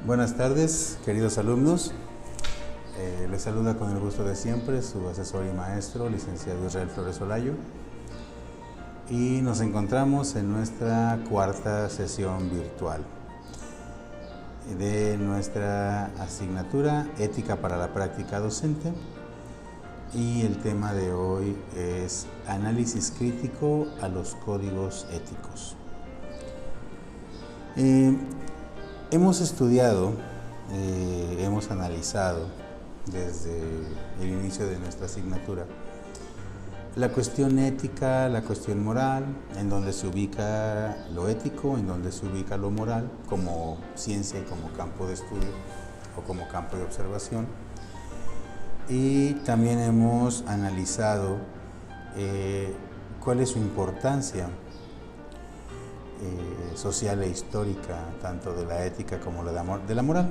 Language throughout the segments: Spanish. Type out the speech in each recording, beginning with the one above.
Buenas tardes, queridos alumnos. Les saluda con el gusto de siempre su asesor y maestro, licenciado Israel Flores Olayo. Y nos encontramos en nuestra cuarta sesión virtual de nuestra asignatura Ética para la Práctica Docente. Y el tema de hoy es análisis crítico a los códigos éticos. Hemos estudiado, hemos analizado desde el inicio de nuestra asignatura la cuestión ética, la cuestión moral, en donde se ubica lo ético, en donde se ubica lo moral como ciencia y como campo de estudio o como campo de observación. Y también hemos analizado cuál es su importancia social e histórica, tanto de la ética como de la moral.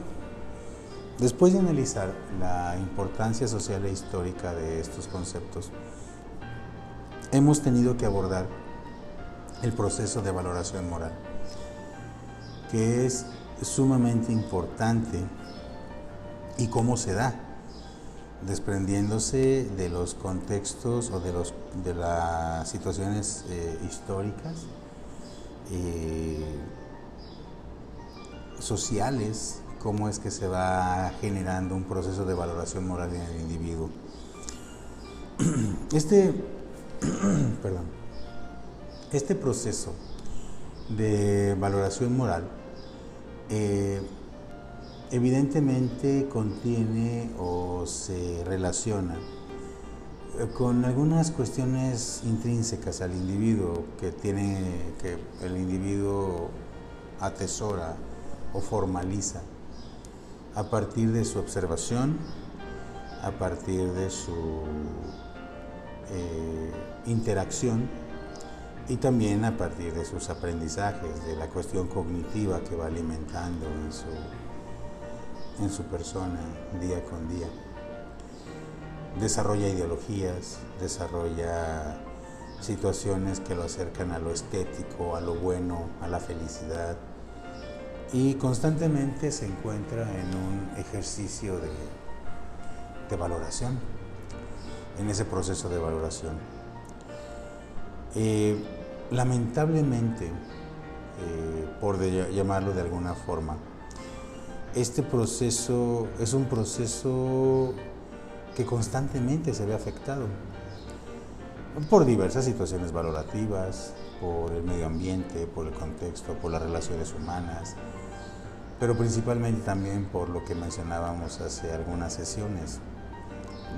Después de analizar la importancia social e histórica de estos conceptos, hemos tenido que abordar el proceso de valoración moral, que es sumamente importante y cómo se da, desprendiéndose de los contextos o de las situaciones históricas, sociales, cómo es que se va generando un proceso de valoración moral en el individuo. Este proceso de valoración moral evidentemente contiene o se relaciona con algunas cuestiones intrínsecas al individuo que el individuo atesora o formaliza a partir de su observación, a partir de su interacción y también a partir de sus aprendizajes, de la cuestión cognitiva que va alimentando en su persona día con día. Desarrolla ideologías, desarrolla situaciones que lo acercan a lo estético, a lo bueno, a la felicidad, y constantemente se encuentra en un ejercicio de valoración, en ese proceso de valoración. Lamentablemente, por llamarlo de alguna forma, este proceso es un proceso que constantemente se ve afectado por diversas situaciones valorativas, por el medio ambiente, por el contexto, por las relaciones humanas, pero principalmente también por lo que mencionábamos hace algunas sesiones,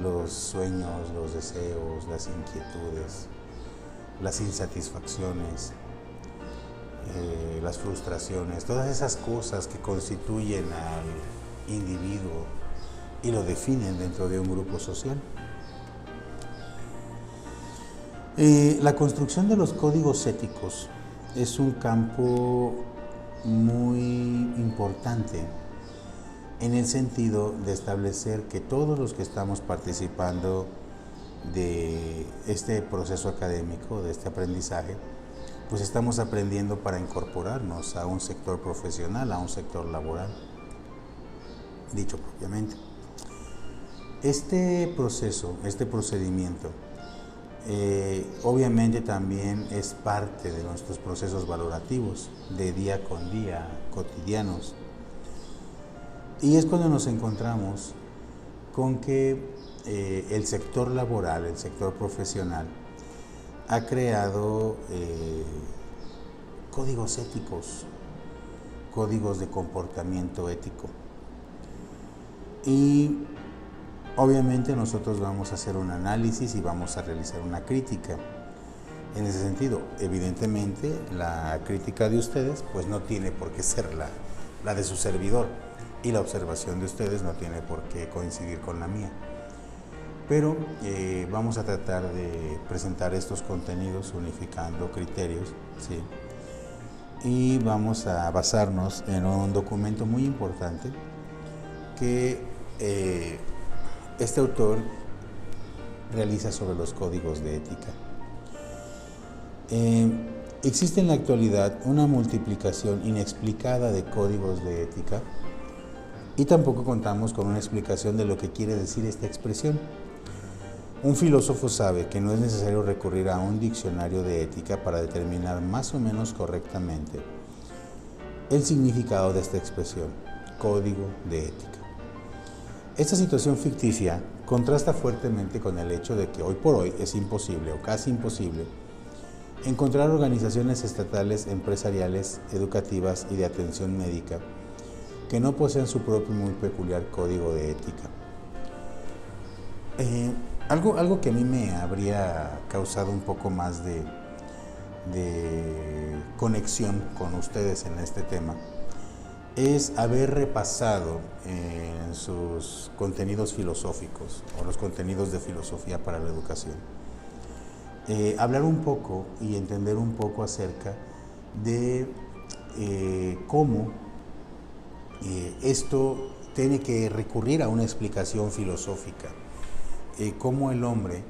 los sueños, los deseos, las inquietudes, las insatisfacciones, las frustraciones, todas esas cosas que constituyen al individuo y lo definen dentro de un grupo social. La construcción de los códigos éticos es un campo muy importante en el sentido de establecer que todos los que estamos participando de este proceso académico, de este aprendizaje, pues estamos aprendiendo para incorporarnos a un sector profesional, a un sector laboral, dicho propiamente. Este proceso, este procedimiento, obviamente también es parte de nuestros procesos valorativos de día con día, cotidianos. Y es cuando nos encontramos con que el sector laboral, el sector profesional, ha creado códigos éticos, códigos de comportamiento ético. Y obviamente nosotros vamos a hacer un análisis y vamos a realizar una crítica. En ese sentido, evidentemente, la crítica de ustedes pues no tiene por qué ser la de su servidor, y la observación de ustedes no tiene por qué coincidir con la mía. Pero vamos a tratar de presentar estos contenidos unificando criterios, ¿sí? Y vamos a basarnos en un documento muy importante que este autor realiza sobre los códigos de ética. Existe en la actualidad una multiplicación inexplicada de códigos de ética y tampoco contamos con una explicación de lo que quiere decir esta expresión. Un filósofo sabe que no es necesario recurrir a un diccionario de ética para determinar más o menos correctamente el significado de esta expresión, código de ética. Esta situación ficticia contrasta fuertemente con el hecho de que hoy por hoy es imposible o casi imposible encontrar organizaciones estatales, empresariales, educativas y de atención médica que no posean su propio y muy peculiar código de ética. Algo que a mí me habría causado un poco más de conexión con ustedes en este tema es haber repasado en sus contenidos filosóficos o los contenidos de filosofía para la educación, hablar un poco y entender un poco acerca de cómo esto tiene que recurrir a una explicación filosófica, cómo el hombre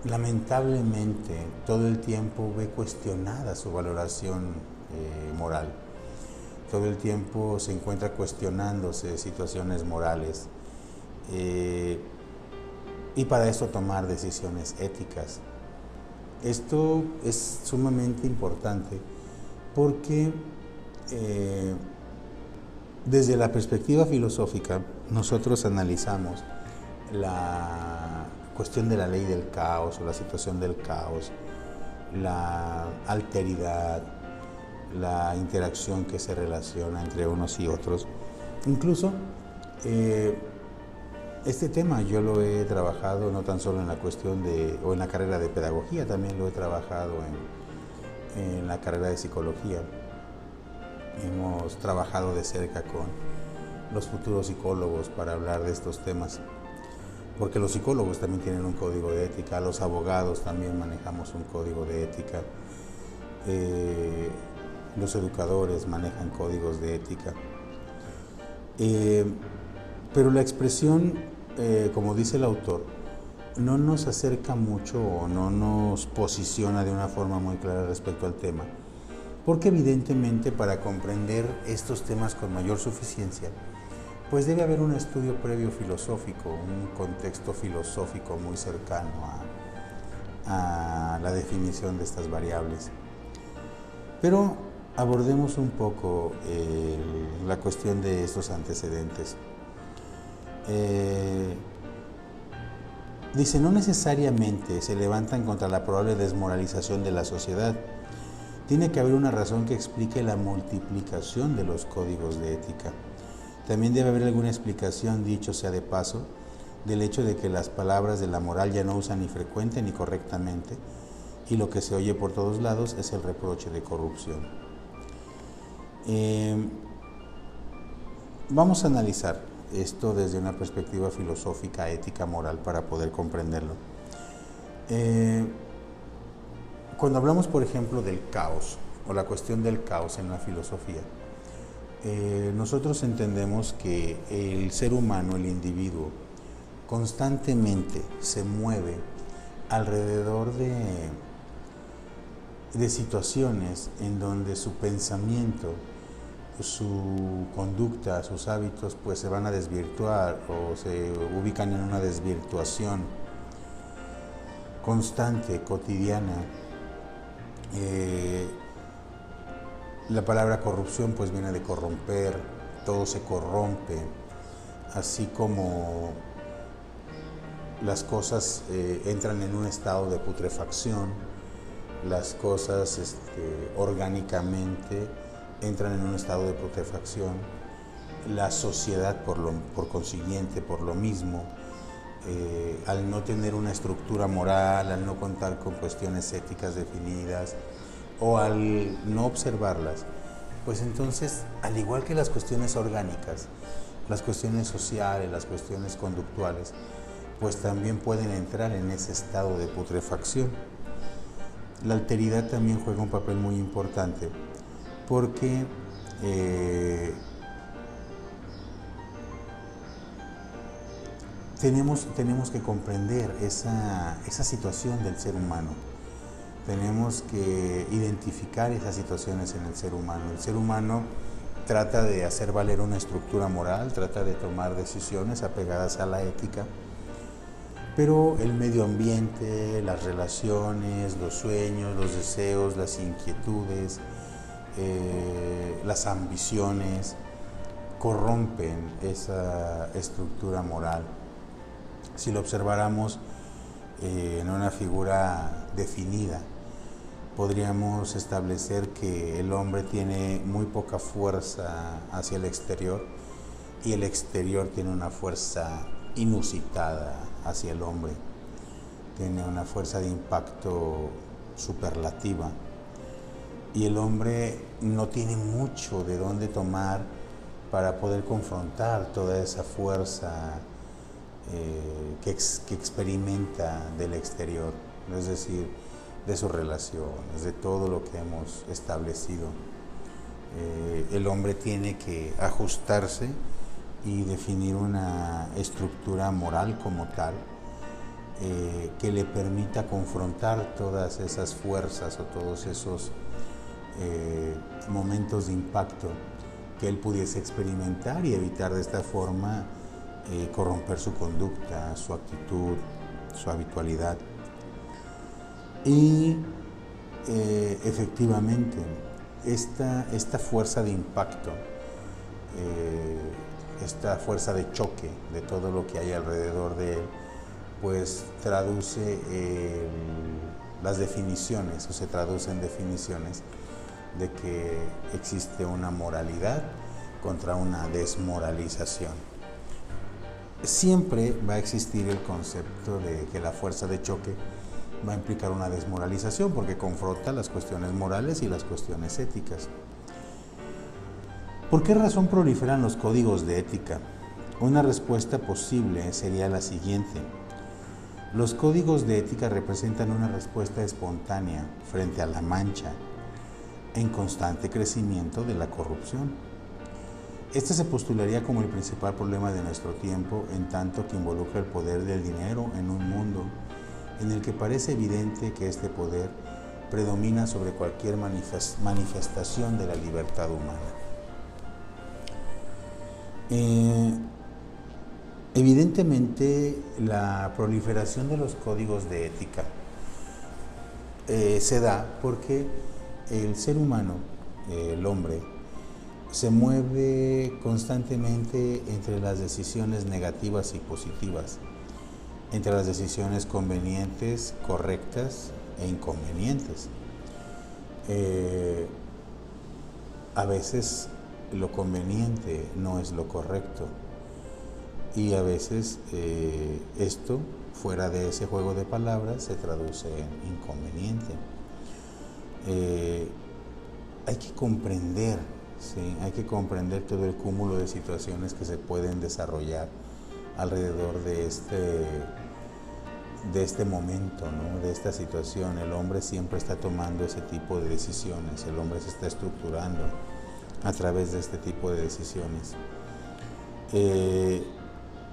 lamentablemente todo el tiempo ve cuestionada su valoración moral, todo el tiempo se encuentra cuestionándose situaciones morales y para esto tomar decisiones éticas. Esto es sumamente importante porque desde la perspectiva filosófica nosotros analizamos la cuestión de la ley del caos o la situación del caos, la alteridad, la interacción que se relaciona entre unos y otros. Incluso este tema yo lo he trabajado no tan solo en la cuestión o en la carrera de pedagogía, también lo he trabajado en la carrera de psicología. Hemos trabajado de cerca con los futuros psicólogos para hablar de estos temas, porque los psicólogos también tienen un código de ética, los abogados también manejamos un código de ética, los educadores manejan códigos de ética. Pero la expresión, como dice el autor, no nos acerca mucho o no nos posiciona de una forma muy clara respecto al tema, porque evidentemente para comprender estos temas con mayor suficiencia, pues debe haber un estudio previo filosófico, un contexto filosófico muy cercano a la definición de estas variables. Pero abordemos un poco la cuestión de estos antecedentes. Dice, no necesariamente se levantan contra la probable desmoralización de la sociedad. Tiene que haber una razón que explique la multiplicación de los códigos de ética. También debe haber alguna explicación, dicho sea de paso, del hecho de que las palabras de la moral ya no usan ni frecuente ni correctamente, y lo que se oye por todos lados es el reproche de corrupción. Vamos a analizar esto desde una perspectiva filosófica, ética, moral, para poder comprenderlo. Cuando hablamos, por ejemplo, del caos, o la cuestión del caos en la filosofía, nosotros entendemos que el ser humano, el individuo, constantemente se mueve alrededor de situaciones en donde su pensamiento, su conducta, sus hábitos, pues se van a desvirtuar o se ubican en una desvirtuación constante, cotidiana. La palabra corrupción pues viene de corromper, todo se corrompe, así como las cosas entran en un estado de putrefacción, las cosas orgánicamente entran en un estado de putrefacción, la sociedad por consiguiente, por lo mismo, al no tener una estructura moral, al no contar con cuestiones éticas definidas o al no observarlas, pues entonces, al igual que las cuestiones orgánicas, las cuestiones sociales, las cuestiones conductuales, pues también pueden entrar en ese estado de putrefacción. La alteridad también juega un papel muy importante porque tenemos que comprender esa situación del ser humano. Tenemos que identificar esas situaciones en el ser humano. El ser humano trata de hacer valer una estructura moral, trata de tomar decisiones apegadas a la ética, pero el medio ambiente, las relaciones, los sueños, los deseos, las inquietudes, las ambiciones, corrompen esa estructura moral. Si lo observáramos en una figura definida, podríamos establecer que el hombre tiene muy poca fuerza hacia el exterior y el exterior tiene una fuerza inusitada hacia el hombre, tiene una fuerza de impacto superlativa y el hombre no tiene mucho de dónde tomar para poder confrontar toda esa fuerza que experimenta del exterior, es decir, de sus relaciones, de todo lo que hemos establecido. El hombre tiene que ajustarse y definir una estructura moral como tal que le permita confrontar todas esas fuerzas o todos esos momentos de impacto que él pudiese experimentar y evitar de esta forma corromper su conducta, su actitud, su habitualidad. Y efectivamente, esta fuerza de impacto, esta fuerza de choque de todo lo que hay alrededor de él, pues traduce las definiciones, o se traduce en definiciones de que existe una moralidad contra una desmoralización. Siempre va a existir el concepto de que la fuerza de choque va a implicar una desmoralización porque confronta las cuestiones morales y las cuestiones éticas. ¿Por qué razón proliferan los códigos de ética? Una respuesta posible sería la siguiente. Los códigos de ética representan una respuesta espontánea frente a la mancha en constante crecimiento de la corrupción. Este se postularía como el principal problema de nuestro tiempo, en tanto que involucra el poder del dinero en un mundo en el que parece evidente que este poder predomina sobre cualquier manifestación de la libertad humana. Evidentemente, la proliferación de los códigos de ética se da porque el ser humano, el hombre, se mueve constantemente entre las decisiones negativas y positivas, entre las decisiones convenientes, correctas e inconvenientes. A veces lo conveniente no es lo correcto y a veces esto, fuera de ese juego de palabras, se traduce en inconveniente. Hay que comprender, ¿sí? Hay que comprender todo el cúmulo de situaciones que se pueden desarrollar alrededor de este momento, ¿no? De esta situación. El hombre siempre está tomando ese tipo de decisiones, el hombre se está estructurando a través de este tipo de decisiones.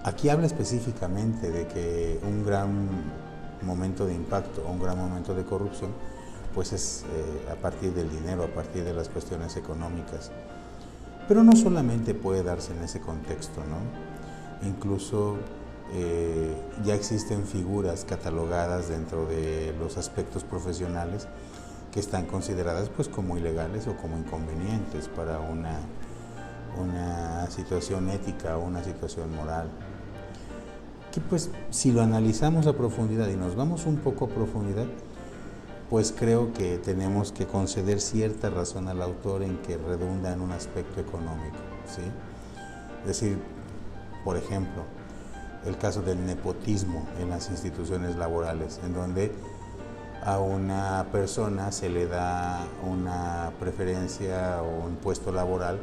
Aquí habla específicamente de que un gran momento de impacto, un gran momento de corrupción, pues es a partir del dinero, a partir de las cuestiones económicas. Pero no solamente puede darse en ese contexto, ¿no? Incluso ya existen figuras catalogadas dentro de los aspectos profesionales que están consideradas pues como ilegales o como inconvenientes para una situación ética o una situación moral. Que pues si lo analizamos a profundidad y nos vamos un poco a profundidad, pues creo que tenemos que conceder cierta razón al autor en que redunda en un aspecto económico, ¿sí? Es decir, por ejemplo, el caso del nepotismo en las instituciones laborales, en donde a una persona se le da una preferencia o un puesto laboral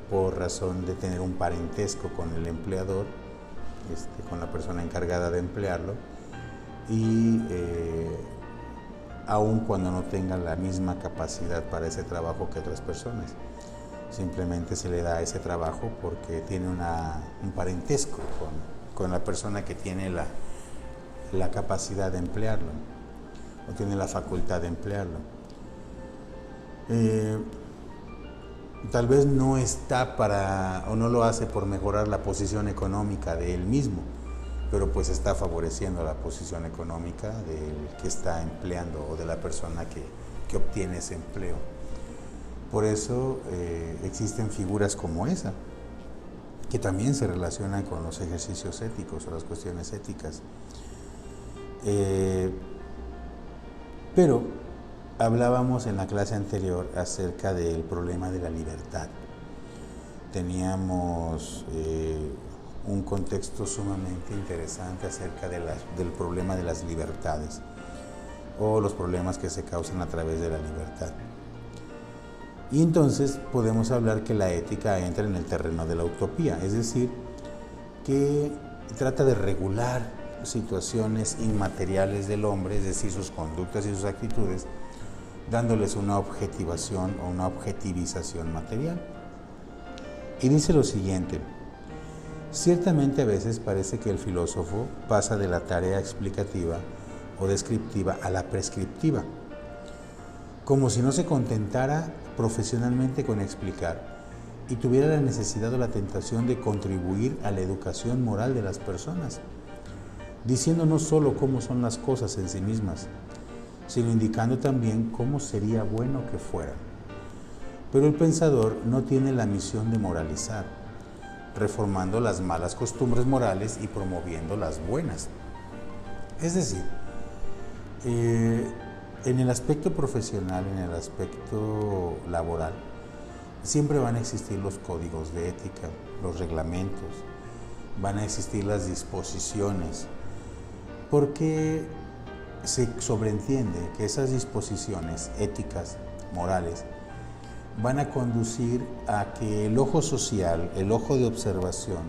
por razón de tener un parentesco con el empleador, con la persona encargada de emplearlo, y aun cuando no tenga la misma capacidad para ese trabajo que otras personas. Simplemente se le da ese trabajo porque tiene un parentesco con la persona que tiene la capacidad de emplearlo o tiene la facultad de emplearlo. Tal vez no está para, o no lo hace por mejorar la posición económica de él mismo, pero pues está favoreciendo la posición económica del que está empleando o de la persona que obtiene ese empleo. Por eso existen figuras como esa, que también se relacionan con los ejercicios éticos o las cuestiones éticas. Pero hablábamos en la clase anterior acerca del problema de la libertad. Teníamos un contexto sumamente interesante acerca del problema de las libertades o los problemas que se causan a través de la libertad. Y entonces podemos hablar que la ética entra en el terreno de la utopía, es decir, que trata de regular situaciones inmateriales del hombre, es decir, sus conductas y sus actitudes, dándoles una objetivación o una objetivización material. Y dice lo siguiente: ciertamente a veces parece que el filósofo pasa de la tarea explicativa o descriptiva a la prescriptiva, como si no se contentara profesionalmente con explicar y tuviera la necesidad o la tentación de contribuir a la educación moral de las personas, diciendo no solo cómo son las cosas en sí mismas, sino indicando también cómo sería bueno que fueran. Pero el pensador no tiene la misión de moralizar, reformando las malas costumbres morales y promoviendo las buenas. Es decir, en el aspecto profesional, en el aspecto laboral, siempre van a existir los códigos de ética, los reglamentos, van a existir las disposiciones, porque se sobreentiende que esas disposiciones éticas, morales, van a conducir a que el ojo social, el ojo de observación,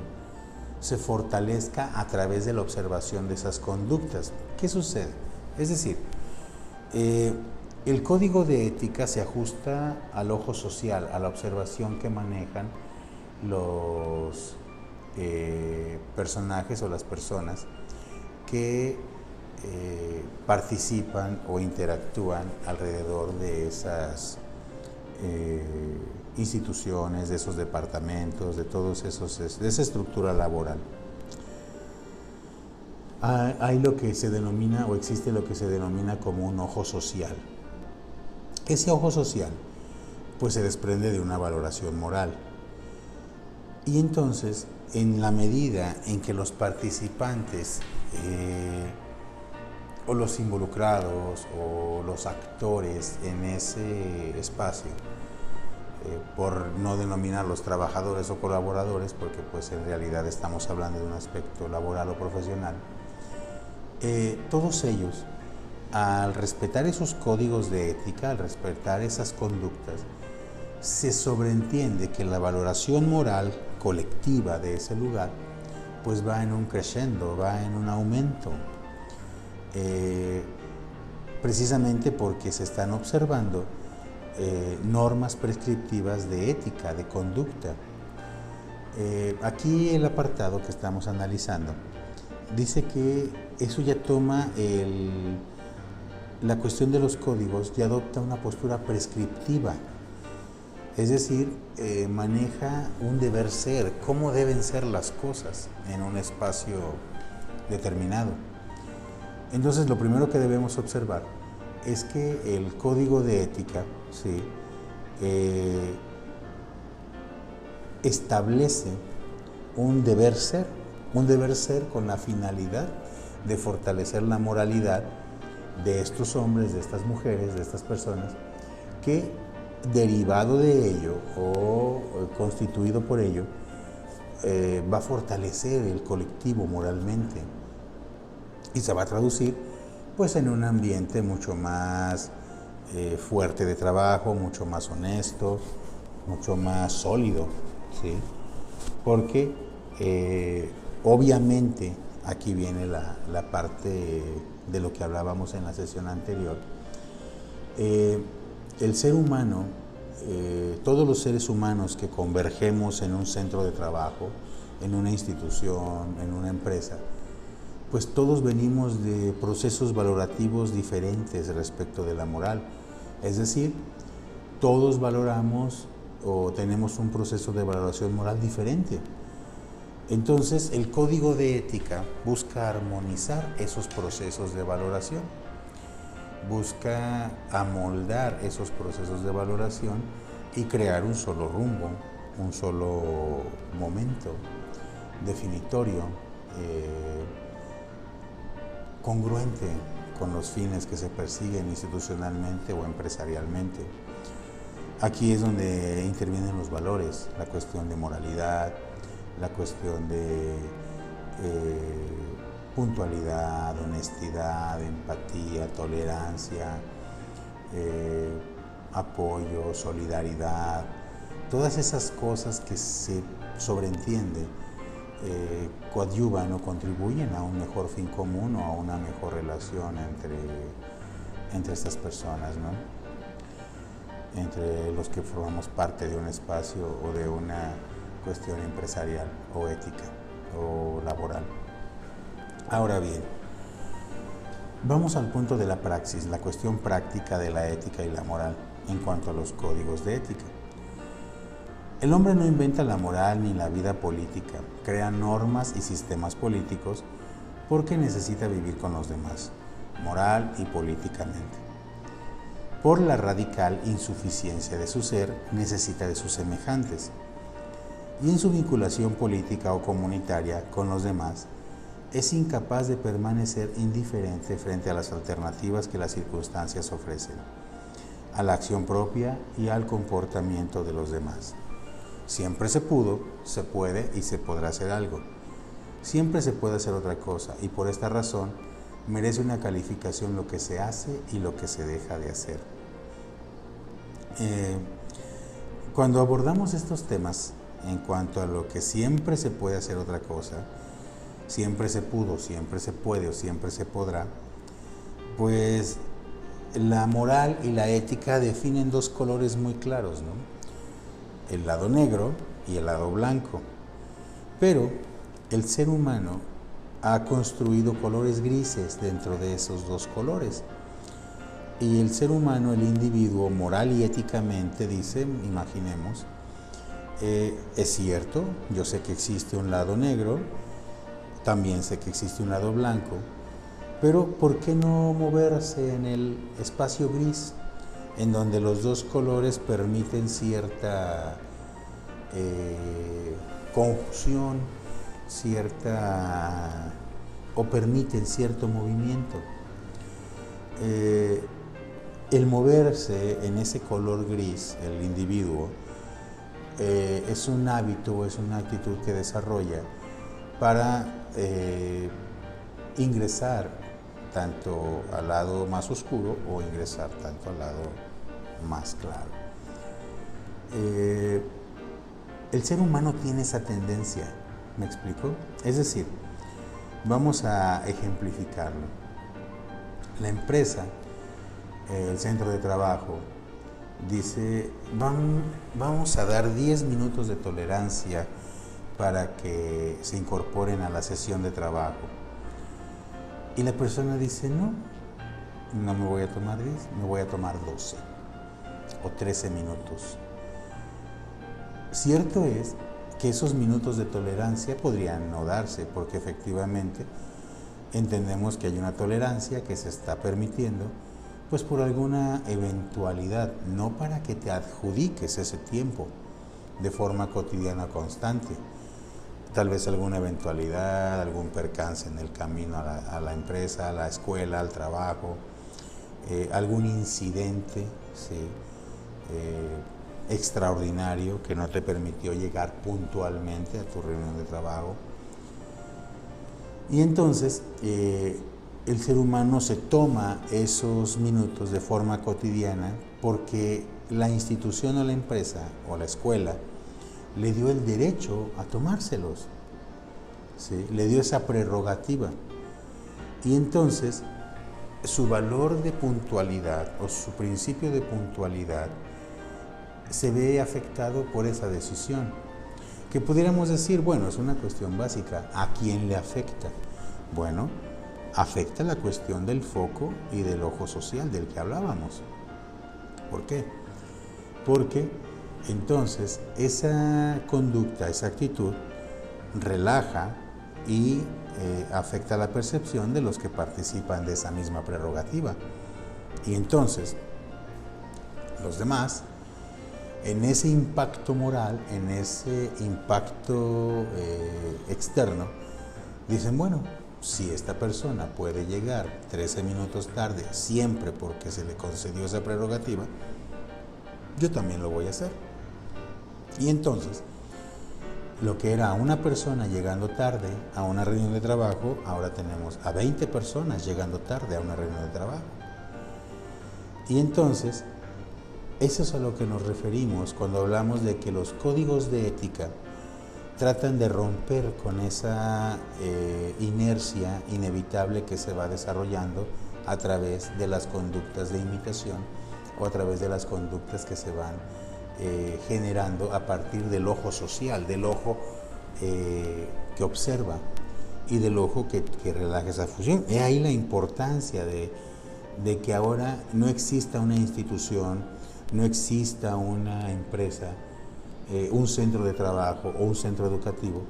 se fortalezca a través de la observación de esas conductas. ¿Qué sucede? Es decir, el código de ética se ajusta al ojo social, a la observación que manejan los personajes o las personas que participan o interactúan alrededor de esas instituciones, de esos departamentos, de todos esos, de esa estructura laboral. Hay lo que se denomina, o existe lo que se denomina como un ojo social. Ese ojo social pues se desprende de una valoración moral. Y entonces, en la medida en que los participantes o los involucrados o los actores en ese espacio, por no denominarlos trabajadores o colaboradores, porque pues en realidad estamos hablando de un aspecto laboral o profesional, todos ellos, al respetar esos códigos de ética, al respetar esas conductas, se sobreentiende que la valoración moral colectiva de ese lugar pues va en un crescendo, va en un aumento, precisamente porque se están observando normas prescriptivas de ética, de conducta. Aquí el apartado que estamos analizando dice que eso ya toma la cuestión de los códigos, ya adopta una postura prescriptiva, es decir, maneja un deber ser, cómo deben ser las cosas en un espacio determinado. Entonces, lo primero que debemos observar es que el código de ética, ¿sí?, establece un deber ser con la finalidad de fortalecer la moralidad de estos hombres, de estas mujeres, de estas personas, que derivado de ello o constituido por ello, va a fortalecer el colectivo moralmente y se va a traducir pues en un ambiente mucho más fuerte de trabajo, mucho más honesto, mucho más sólido, ¿sí? Porque obviamente aquí viene la parte de lo que hablábamos en la sesión anterior. El ser humano, todos los seres humanos que convergemos en un centro de trabajo, en una institución, en una empresa, pues todos venimos de procesos valorativos diferentes respecto de la moral. Es decir, todos valoramos o tenemos un proceso de valoración moral diferente. Entonces, el código de ética busca armonizar esos procesos de valoración, busca amoldar esos procesos de valoración y crear un solo rumbo, un solo momento definitorio, congruente con los fines que se persiguen institucionalmente o empresarialmente. Aquí es donde intervienen los valores, la cuestión de moralidad, la cuestión de puntualidad, honestidad, empatía, tolerancia, apoyo, solidaridad, todas esas cosas que se sobreentiende coadyuvan o contribuyen a un mejor fin común o a una mejor relación entre estas personas, ¿no? Entre los que formamos parte de un espacio o de una cuestión empresarial o ética o laboral. Ahora bien, vamos al punto de la praxis, la cuestión práctica de la ética y la moral en cuanto a los códigos de ética. El hombre no inventa la moral ni la vida política, crea normas y sistemas políticos porque necesita vivir con los demás, moral y políticamente. Por la radical insuficiencia de su ser, necesita de sus semejantes. Y en su vinculación política o comunitaria con los demás, es incapaz de permanecer indiferente frente a las alternativas que las circunstancias ofrecen, a la acción propia y al comportamiento de los demás. Siempre se pudo, se puede y se podrá hacer algo. Siempre se puede hacer otra cosa y por esta razón merece una calificación lo que se hace y lo que se deja de hacer. Cuando abordamos estos temas en cuanto a lo que siempre se puede hacer otra cosa, siempre se pudo, siempre se puede o siempre se podrá, pues la moral y la ética definen dos colores muy claros, ¿no? El lado negro y el lado blanco. Pero el ser humano ha construido colores grises dentro de esos dos colores. Y el ser humano, el individuo, moral y éticamente, dice, imaginemos, es cierto, yo sé que existe un lado negro, también sé que existe un lado blanco, pero ¿por qué no moverse en el espacio gris, en donde los dos colores permiten cierta confusión, o permiten cierto movimiento? El moverse en ese color gris, el individuo, es un hábito, es una actitud que desarrolla para ingresar tanto al lado más oscuro o ingresar tanto al lado más claro. El ser humano tiene esa tendencia, ¿me explico? Es decir, vamos a ejemplificarlo. La empresa, el centro de trabajo, dice, vamos a dar 10 minutos de tolerancia para que se incorporen a la sesión de trabajo. Y la persona dice, no me voy a tomar 10, me voy a tomar 12 o 13 minutos. Cierto es que esos minutos de tolerancia podrían no darse, porque efectivamente entendemos que hay una tolerancia que se está permitiendo, pues por alguna eventualidad, no para que te adjudiques ese tiempo de forma cotidiana constante. Tal vez alguna eventualidad, algún percance en el camino a la empresa, a la escuela, al trabajo, algún incidente, ¿sí? Extraordinario que no te permitió llegar puntualmente a tu reunión de trabajo. Y entonces el ser humano se toma esos minutos de forma cotidiana porque la institución o la empresa o la escuela le dio el derecho a tomárselos, ¿sí? Le dio esa prerrogativa. Y entonces su valor de puntualidad o su principio de puntualidad se ve afectado por esa decisión. Que pudiéramos decir, bueno, es una cuestión básica. ¿A quién le afecta? Bueno, afecta la cuestión del foco y del ojo social del que hablábamos. ¿Por qué? Porque Entonces, esa conducta, esa actitud, relaja y afecta la percepción de los que participan de esa misma prerrogativa. Y entonces, los demás, en ese impacto moral, en ese impacto externo, dicen, bueno, si esta persona puede llegar 13 minutos tarde siempre porque se le concedió esa prerrogativa, yo también lo voy a hacer. Y entonces, lo que era una persona llegando tarde a una reunión de trabajo, ahora tenemos a 20 personas llegando tarde a una reunión de trabajo. Y entonces, eso es a lo que nos referimos cuando hablamos de que los códigos de ética tratan de romper con esa inercia inevitable que se va desarrollando a través de las conductas de imitación o a través de las conductas que se van generando a partir del ojo social, del ojo que observa y del ojo que relaja esa fusión. Es ahí la importancia de que ahora no exista una institución, no exista una empresa, un centro de trabajo o un centro educativo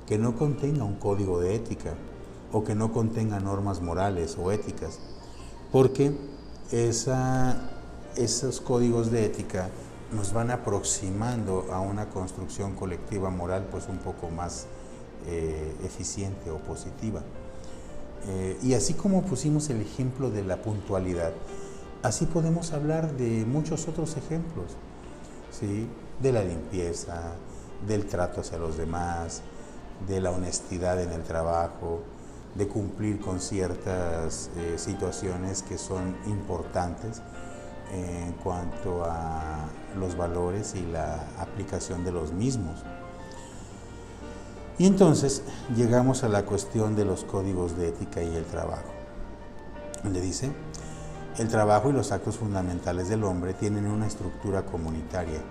que no contenga un código de ética o que no contenga normas morales o éticas, porque esos códigos de ética nos van aproximando a una construcción colectiva moral pues un poco más eficiente o positiva. Y así como pusimos el ejemplo de la puntualidad, así podemos hablar de muchos otros ejemplos, ¿sí? De la limpieza, del trato hacia los demás, de la honestidad en el trabajo, de cumplir con ciertas situaciones que son importantes en cuanto a los valores y la aplicación de los mismos. Y entonces llegamos a la cuestión de los códigos de ética y el trabajo, donde dice: el trabajo y los actos fundamentales del hombre tienen una estructura comunitaria.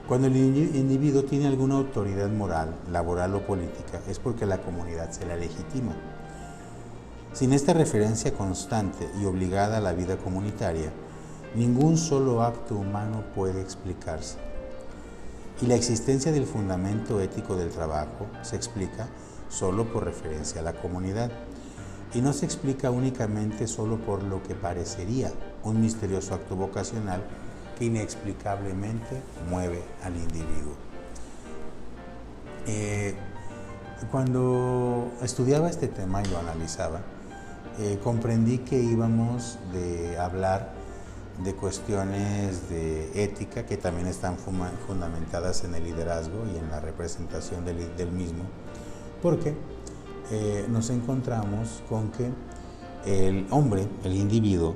Cuando el individuo tiene alguna autoridad moral, laboral o política, es porque la comunidad se la legitima. Sin esta referencia constante y obligada a la vida comunitaria, ningún solo acto humano puede explicarse. Y la existencia del fundamento ético del trabajo se explica solo por referencia a la comunidad. Y no se explica únicamente solo por lo que parecería un misterioso acto vocacional que inexplicablemente mueve al individuo. Cuando estudiaba este tema y lo analizaba, comprendí que íbamos de hablar de cuestiones de ética que también están fundamentadas en el liderazgo y en la representación del mismo, porque nos encontramos con que el hombre, el individuo,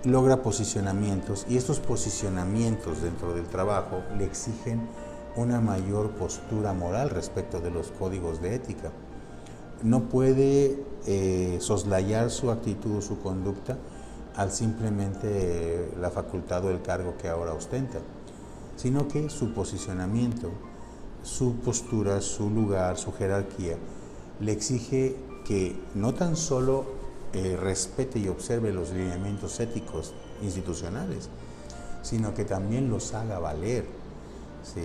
logra posicionamientos, y estos posicionamientos dentro del trabajo le exigen una mayor postura moral respecto de los códigos de ética. No puede soslayar su actitud o su conducta al simplemente la facultad o el cargo que ahora ostenta, sino que su posicionamiento, su postura, su lugar, su jerarquía, le exige que no tan solo respete y observe los lineamientos éticos institucionales, sino que también los haga valer, ¿sí?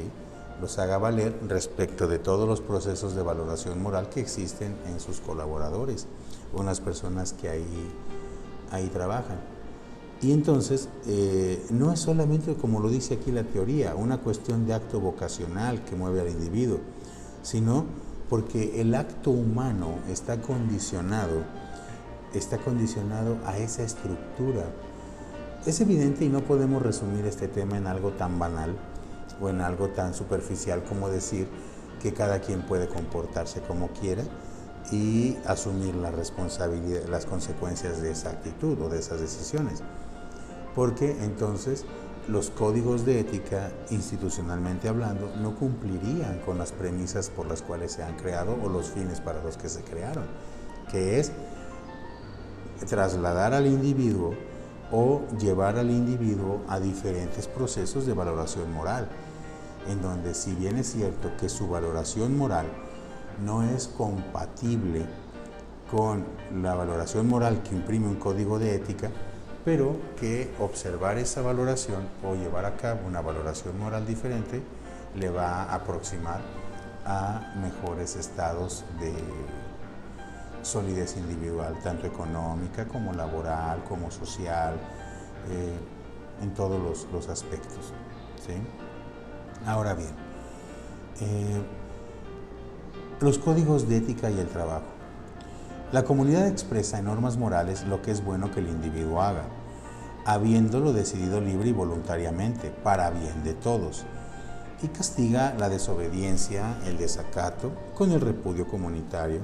Los haga valer respecto de todos los procesos de valoración moral que existen en sus colaboradores, unas personas que ahí trabajan. Y entonces, no es solamente, como lo dice aquí la teoría, una cuestión de acto vocacional que mueve al individuo, sino porque el acto humano está condicionado a esa estructura. Es evidente y no podemos resumir este tema en algo tan banal o en algo tan superficial como decir que cada quien puede comportarse como quiera y asumir la responsabilidad, las consecuencias de esa actitud o de esas decisiones. Porque entonces los códigos de ética, institucionalmente hablando, no cumplirían con las premisas por las cuales se han creado o los fines para los que se crearon, que es trasladar al individuo o llevar al individuo a diferentes procesos de valoración moral, en donde, si bien es cierto que su valoración moral no es compatible con la valoración moral que imprime un código de ética, pero que observar esa valoración o llevar a cabo una valoración moral diferente le va a aproximar a mejores estados de solidez individual, tanto económica como laboral, como social, en todos los aspectos, ¿sí? Ahora bien, los códigos de ética y el trabajo. La comunidad expresa en normas morales lo que es bueno que el individuo haga, habiéndolo decidido libre y voluntariamente, para bien de todos, y castiga la desobediencia, el desacato, con el repudio comunitario,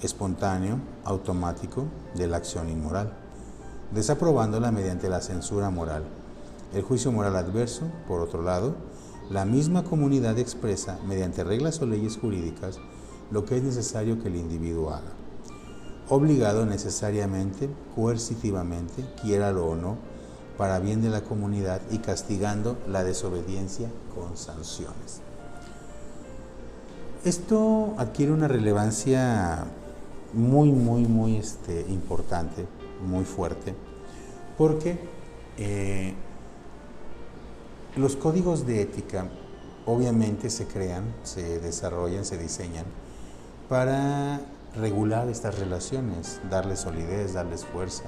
espontáneo, automático, de la acción inmoral, desaprobándola mediante la censura moral. El juicio moral adverso, por otro lado, la misma comunidad expresa, mediante reglas o leyes jurídicas, lo que es necesario que el individuo haga, obligado necesariamente, coercitivamente, quiéralo o no, para bien de la comunidad y castigando la desobediencia con sanciones. Esto adquiere una relevancia muy importante, muy fuerte, porque los códigos de ética obviamente se crean, se desarrollan, se diseñan para regular estas relaciones, darles solidez, darles fuerza.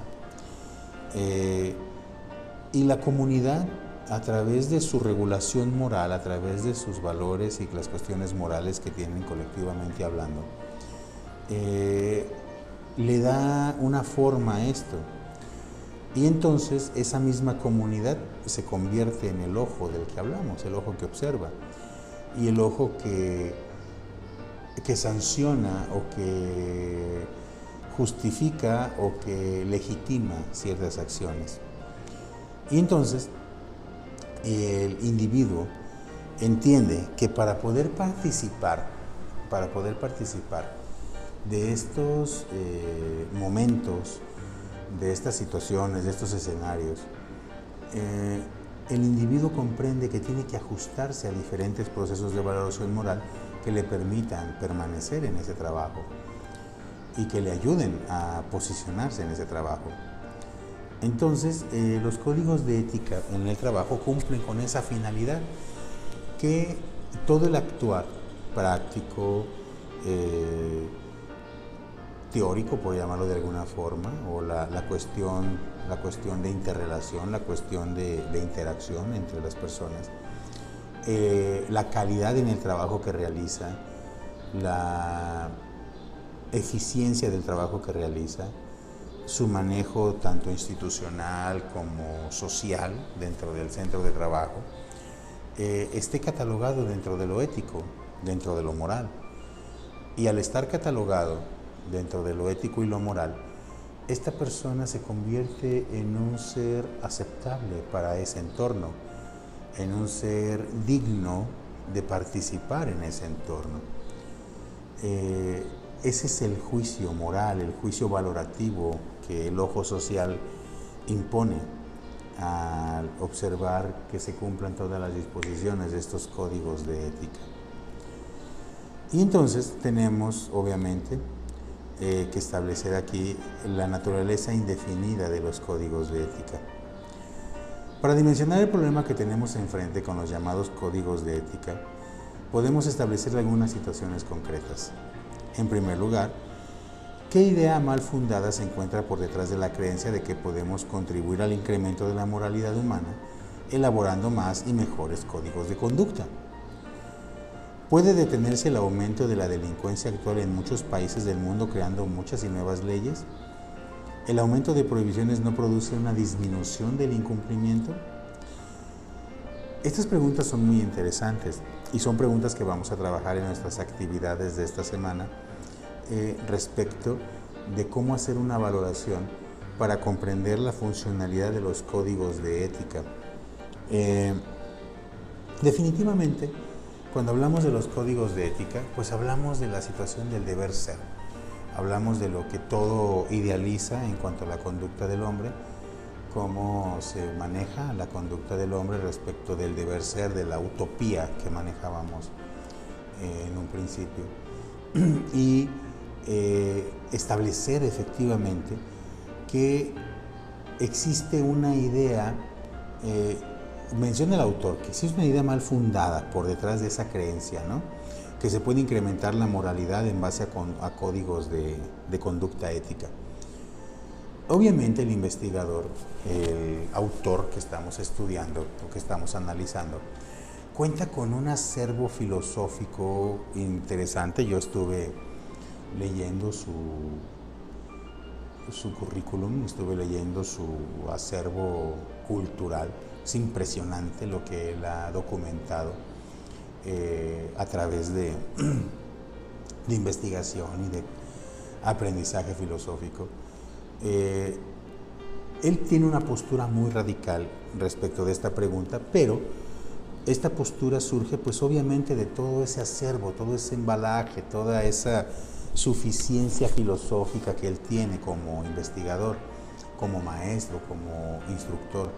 Y la comunidad, a través de su regulación moral, a través de sus valores y las cuestiones morales que tienen colectivamente hablando, le da una forma a esto. Y entonces esa misma comunidad se convierte en el ojo del que hablamos, el ojo que observa y el ojo que sanciona o que justifica o que legitima ciertas acciones. Y entonces el individuo entiende que para poder participar de estos momentos, de estas situaciones, de estos escenarios, el individuo comprende que tiene que ajustarse a diferentes procesos de valoración moral que le permitan permanecer en ese trabajo y que le ayuden a posicionarse en ese trabajo. Entonces, los códigos de ética en el trabajo cumplen con esa finalidad, que todo el actuar práctico, teórico, por llamarlo de alguna forma, o la cuestión de interrelación, la cuestión de interacción entre las personas, la calidad en el trabajo que realiza, la eficiencia del trabajo que realiza, su manejo tanto institucional como social dentro del centro de trabajo, esté catalogado dentro de lo ético, dentro de lo moral. Y al estar catalogado dentro de lo ético y lo moral, esta persona se convierte en un ser aceptable para ese entorno, en un ser digno de participar en ese entorno. Ese es el juicio moral, el juicio valorativo que el ojo social impone al observar que se cumplan todas las disposiciones de estos códigos de ética. Y entonces tenemos, obviamente, que establecer aquí la naturaleza indefinida de los códigos de ética. Para dimensionar el problema que tenemos enfrente con los llamados códigos de ética, podemos establecer algunas situaciones concretas. En primer lugar, ¿qué idea mal fundada se encuentra por detrás de la creencia de que podemos contribuir al incremento de la moralidad humana elaborando más y mejores códigos de conducta? ¿Puede detenerse el aumento de la delincuencia actual en muchos países del mundo creando muchas y nuevas leyes? ¿El aumento de prohibiciones no produce una disminución del incumplimiento? Estas preguntas son muy interesantes y son preguntas que vamos a trabajar en nuestras actividades de esta semana respecto de cómo hacer una valoración para comprender la funcionalidad de los códigos de ética. Definitivamente, cuando hablamos de los códigos de ética, pues hablamos de la situación del deber ser. Hablamos de lo que todo idealiza en cuanto a la conducta del hombre, cómo se maneja la conducta del hombre respecto del deber ser, de la utopía que manejábamos en un principio. Y establecer efectivamente que existe una idea, menciona el autor, que existe una idea mal fundada por detrás de esa creencia, ¿no? Que se puede incrementar la moralidad en base a códigos de conducta ética. Obviamente el investigador, el autor que estamos estudiando o que estamos analizando, cuenta con un acervo filosófico interesante. Yo estuve leyendo su currículum, estuve leyendo su acervo cultural. Es impresionante lo que él ha documentado a través de investigación y de aprendizaje filosófico. Él tiene una postura muy radical respecto de esta pregunta, pero esta postura surge pues obviamente de todo ese acervo, todo ese embalaje, toda esa suficiencia filosófica que él tiene como investigador, como maestro, como instructor.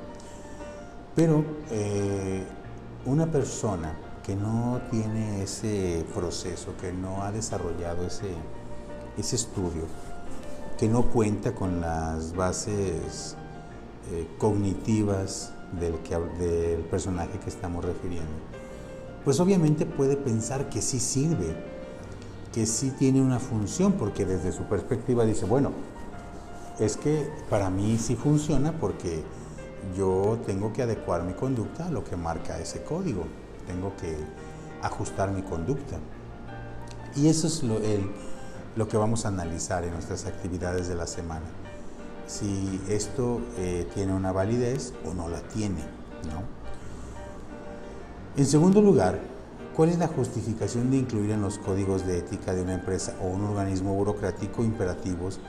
Pero una persona que no tiene ese proceso, que no ha desarrollado ese estudio, que no cuenta con las bases cognitivas del personaje que estamos refiriendo, pues obviamente puede pensar que sí sirve, que sí tiene una función, porque desde su perspectiva dice, bueno, es que para mí sí funciona porque yo tengo que adecuar mi conducta a lo que marca ese código, tengo que ajustar mi conducta. Y eso es lo que vamos a analizar en nuestras actividades de la semana. Si esto tiene una validez o no la tiene, ¿no? En segundo lugar, ¿cuál es la justificación de incluir en los códigos de ética de una empresa o un organismo burocrático imperativos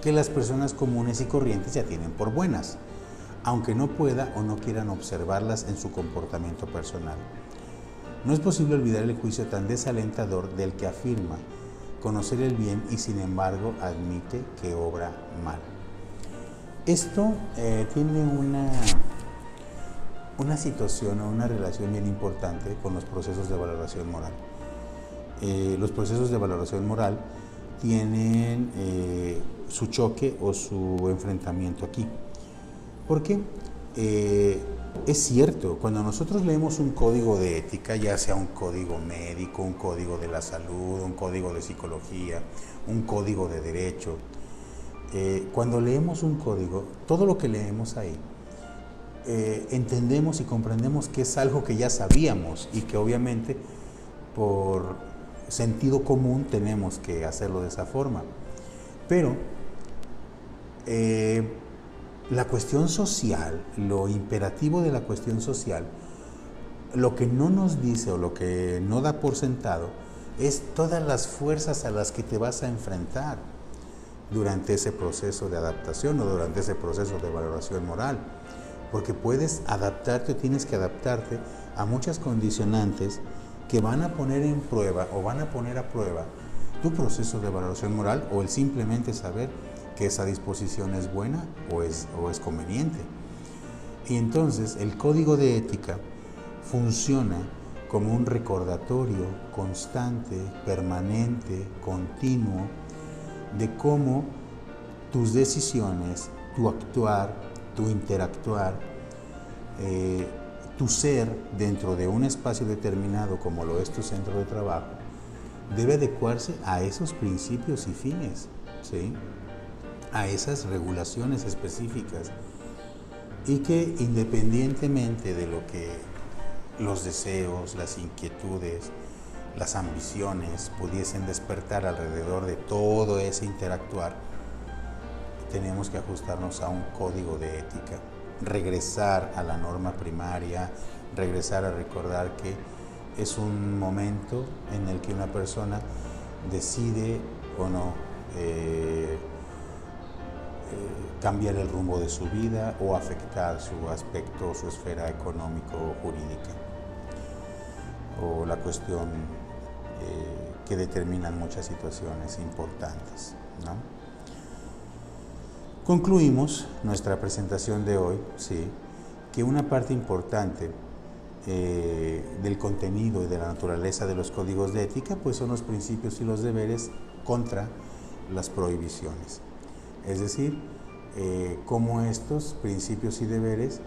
que las personas comunes y corrientes ya tienen por buenas, aunque no pueda o no quieran observarlas en su comportamiento personal? No es posible olvidar el juicio tan desalentador del que afirma conocer el bien y sin embargo admite que obra mal. Esto tiene una situación o una relación bien importante con los procesos de valoración moral. Los procesos de valoración moral tienen su choque o su enfrentamiento aquí. ¿Por qué? Es cierto, cuando nosotros leemos un código de ética, ya sea un código médico, un código de la salud, un código de psicología, un código de derecho, cuando leemos un código, todo lo que leemos ahí, entendemos y comprendemos que es algo que ya sabíamos y que obviamente por sentido común tenemos que hacerlo de esa forma. Pero la cuestión social, lo imperativo de la cuestión social, lo que no nos dice o lo que no da por sentado es todas las fuerzas a las que te vas a enfrentar durante ese proceso de adaptación o durante ese proceso de valoración moral, porque puedes adaptarte o tienes que adaptarte a muchas condicionantes que van a poner en prueba o van a poner a prueba tu proceso de valoración moral o el simplemente saber que esa disposición es buena o es conveniente. Y entonces el código de ética funciona como un recordatorio constante, permanente, continuo, de cómo tus decisiones, tu actuar, tu interactuar, tu ser dentro de un espacio determinado como lo es tu centro de trabajo, debe adecuarse a esos principios y fines, ¿sí?, a esas regulaciones específicas, y que independientemente de lo que los deseos, las inquietudes, las ambiciones pudiesen despertar alrededor de todo ese interactuar, tenemos que ajustarnos a un código de ética, regresar a la norma primaria, regresar a recordar que es un momento en el que una persona decide o no cambiar el rumbo de su vida o afectar su aspecto, su esfera económico o jurídica, o la cuestión que determinan muchas situaciones importantes, ¿no? Concluimos nuestra presentación de hoy, sí, que una parte importante del contenido y de la naturaleza de los códigos de ética pues son los principios y los deberes contra las prohibiciones. Es decir, cómo estos principios y deberes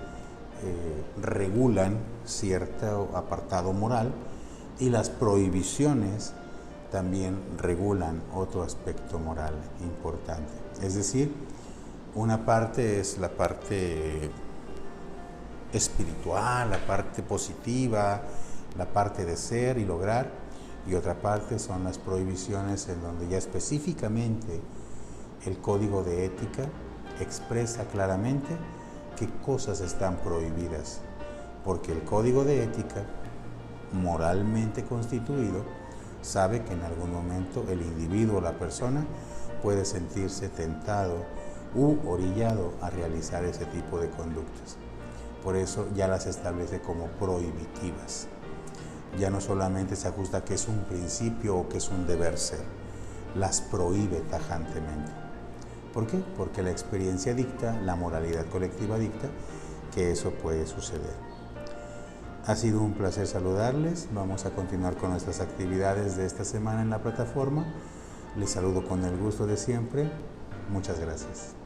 regulan cierto apartado moral y las prohibiciones también regulan otro aspecto moral importante. Es decir, una parte es la parte espiritual, la parte positiva, la parte de ser y lograr, y otra parte son las prohibiciones en donde ya específicamente el código de ética expresa claramente qué cosas están prohibidas, porque el código de ética, moralmente constituido, sabe que en algún momento el individuo o la persona puede sentirse tentado u orillado a realizar ese tipo de conductas. Por eso ya las establece como prohibitivas. Ya no solamente se ajusta a que es un principio o que es un deber ser, las prohíbe tajantemente. ¿Por qué? Porque la experiencia dicta, la moralidad colectiva dicta que eso puede suceder. Ha sido un placer saludarles. Vamos a continuar con nuestras actividades de esta semana en la plataforma. Les saludo con el gusto de siempre. Muchas gracias.